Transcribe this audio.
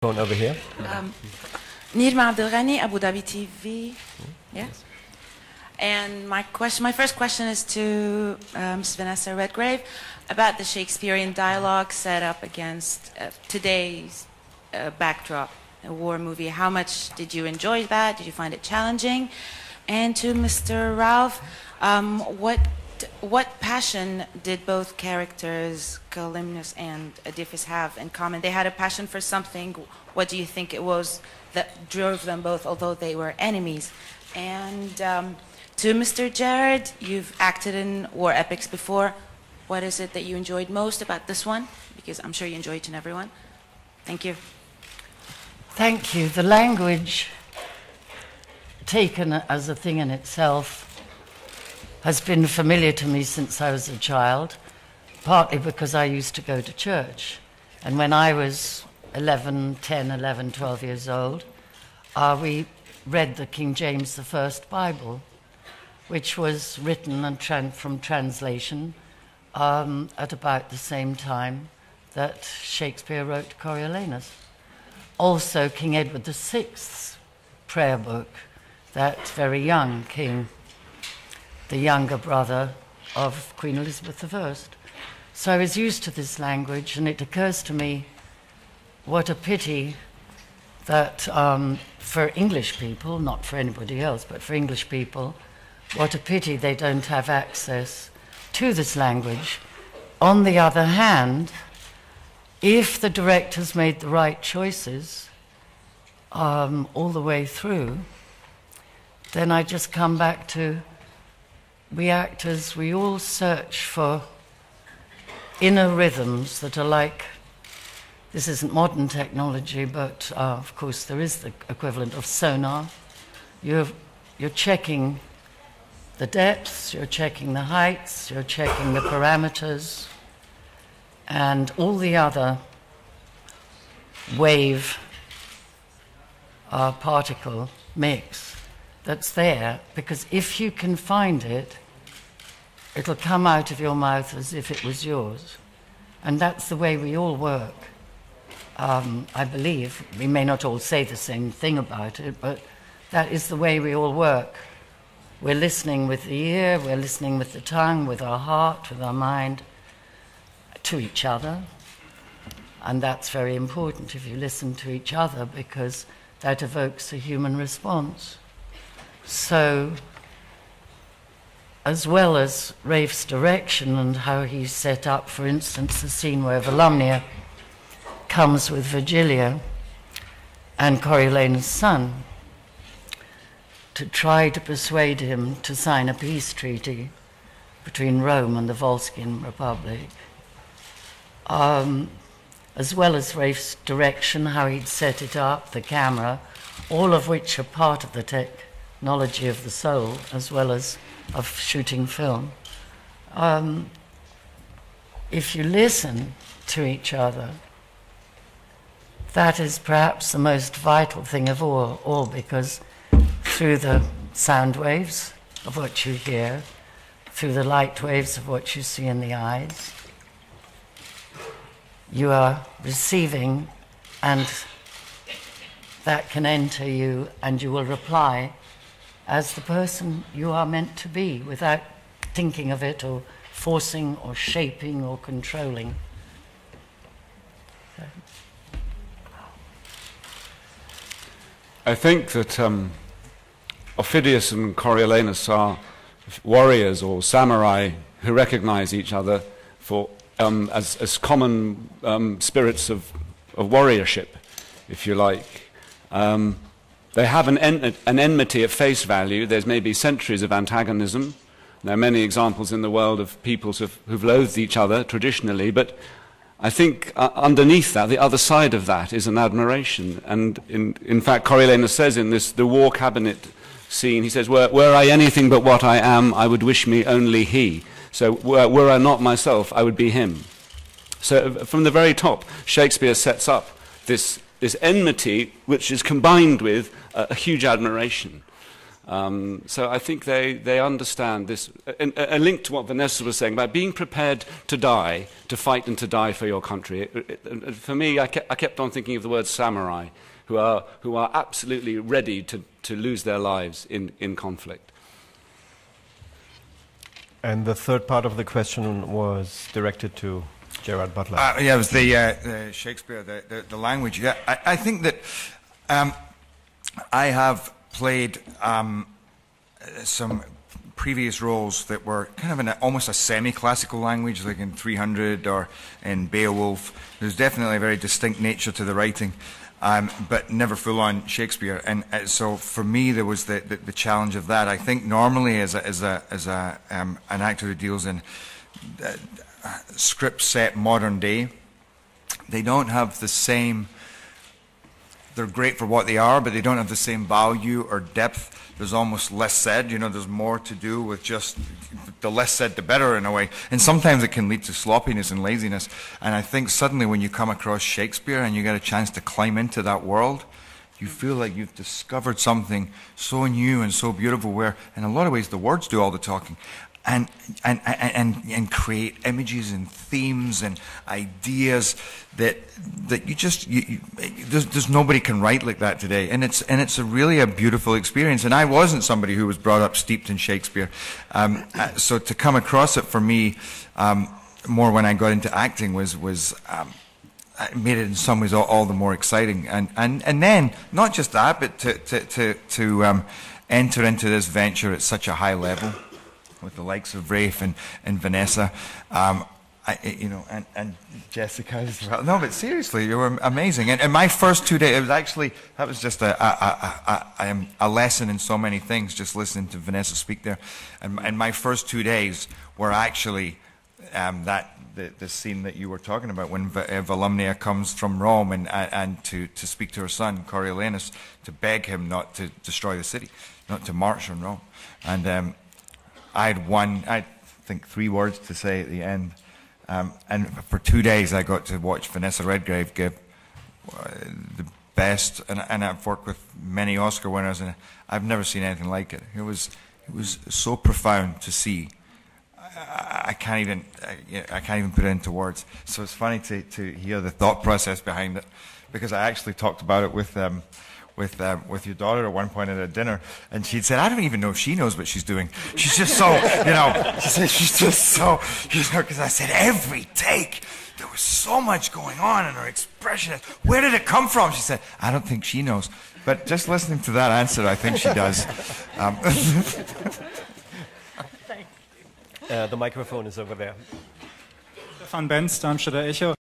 Phone over here. Nirma Abdelghani, Abu Dhabi TV. Yeah. And my first question is to Ms. Vanessa Redgrave about the Shakespearean dialogue set up against today's backdrop, a war movie. How much did you enjoy that? Did you find it challenging? And to Mr. Ralph, what passion did both characters, Coriolanus and Oedipus, have in common? They had a passion for something. What do you think it was that drove them both, although they were enemies? And to Mr. Gerard, you've acted in war epics before. What is it that you enjoyed most about this one? Because I'm sure you enjoy each and every one. Thank you. Thank you. The language, taken as a thing in itself, has been familiar to me since I was a child, partly because I used to go to church. And when I was 12 years old, we read the King James I Bible, which was written and from translation at about the same time that Shakespeare wrote Coriolanus. Also, King Edward VI's prayer book, that very young king, the younger brother of Queen Elizabeth I. So I was used to this language, and it occurs to me what a pity that for English people, not for anybody else, but for English people, what a pity they don't have access to this language. On the other hand, if the directors made the right choices all the way through, then I just come back to we actors, we all search for inner rhythms that are like, this isn't modern technology, but of course there is the equivalent of sonar. You're checking the depths, you're checking the heights, you're checking the parameters, and all the other wave particle mix that's there, because if you can find it, it'll come out of your mouth as if it was yours. And that's the way we all work. I believe, we may not all say the same thing about it, but that is the way we all work. We're listening with the ear, we're listening with the tongue, with our heart, with our mind, to each other. And that's very important if you listen to each other, because that evokes a human response. So, as well as Ralph's direction and how he set up, for instance, the scene where Volumnia comes with Virgilia and Coriolanus' son to try to persuade him to sign a peace treaty between Rome and the Volscian Republic, as well as Ralph's direction, how he'd set it up, the camera, all of which are part of the technology of the soul, as well as of shooting film. If you listen to each other, that is perhaps the most vital thing of all, because through the sound waves of what you hear, through the light waves of what you see in the eyes, you are receiving, and that can enter you, and you will reply as the person you are meant to be, without thinking of it or forcing or shaping or controlling. I think that Ophidius and Coriolanus are warriors or samurai who recognize each other for as common spirits of warriorship, if you like. They have an enmity at face value. There's maybe centuries of antagonism. There are many examples in the world of peoples who've loathed each other traditionally, but I think underneath that, the other side of that, is an admiration. And in fact, Coriolanus says in the war cabinet scene, he says, were I anything but what I am, I would wish me only he. So were I not myself, I would be him. So from the very top, Shakespeare sets up this enmity, which is combined with a huge admiration. So I think they understand this. And a link to what Vanessa was saying about being prepared to die, to fight and to die for your country. For me, I kept on thinking of the word samurai, who are absolutely ready to lose their lives in conflict. And the third part of the question was directed to Gerard Butler. Yeah, it was the Shakespeare, the language. Yeah, I think that I have played some previous roles that were kind of in almost a semi-classical language, like in 300 or in Beowulf. There's definitely a very distinct nature to the writing, but never full-on Shakespeare. And so for me, there was the challenge of that. I think normally as an actor who deals in script set modern day, they don't have the same. They're great for what they are, but they don't have the same value or depth. There's almost less said, you know, there's more to do with just the less said the better in a way. And sometimes it can lead to sloppiness and laziness. And I think suddenly when you come across Shakespeare and you get a chance to climb into that world, you feel like you've discovered something so new and so beautiful where in a lot of ways the words do all the talking. And create images and themes and ideas that there's nobody can write like that today, and it's really a beautiful experience. And I wasn't somebody who was brought up steeped in Shakespeare, so to come across it for me more when I got into acting was it made it in some ways all the more exciting. And then not just that, but to enter into this venture at such a high level, with the likes of Rafe and Vanessa, you know, and Jessica as well. No, but seriously, you were amazing. And my first 2 days, that was just a lesson in so many things, just listening to Vanessa speak there. And my first 2 days were actually the scene that you were talking about when Volumnia comes from Rome and to speak to her son, Coriolanus, to beg him not to destroy the city, not to march on Rome. And I think 3 words to say at the end. And for 2 days I got to watch Vanessa Redgrave give the best, and I've worked with many Oscar winners, and I've never seen anything like it. It was so profound to see. I can't even put it into words. So it's funny to hear the thought process behind it, because I actually talked about it with your daughter at one point at a dinner, and she'd said, I don't even know if she knows what she's doing. She's just so, you know, she said she's just so, you know, because I said every take, there was so much going on in her expression. Where did it come from? She said, I don't think she knows. But just listening to that answer, I think she does. The microphone is over there. Van Benz, Darmstädter Echo.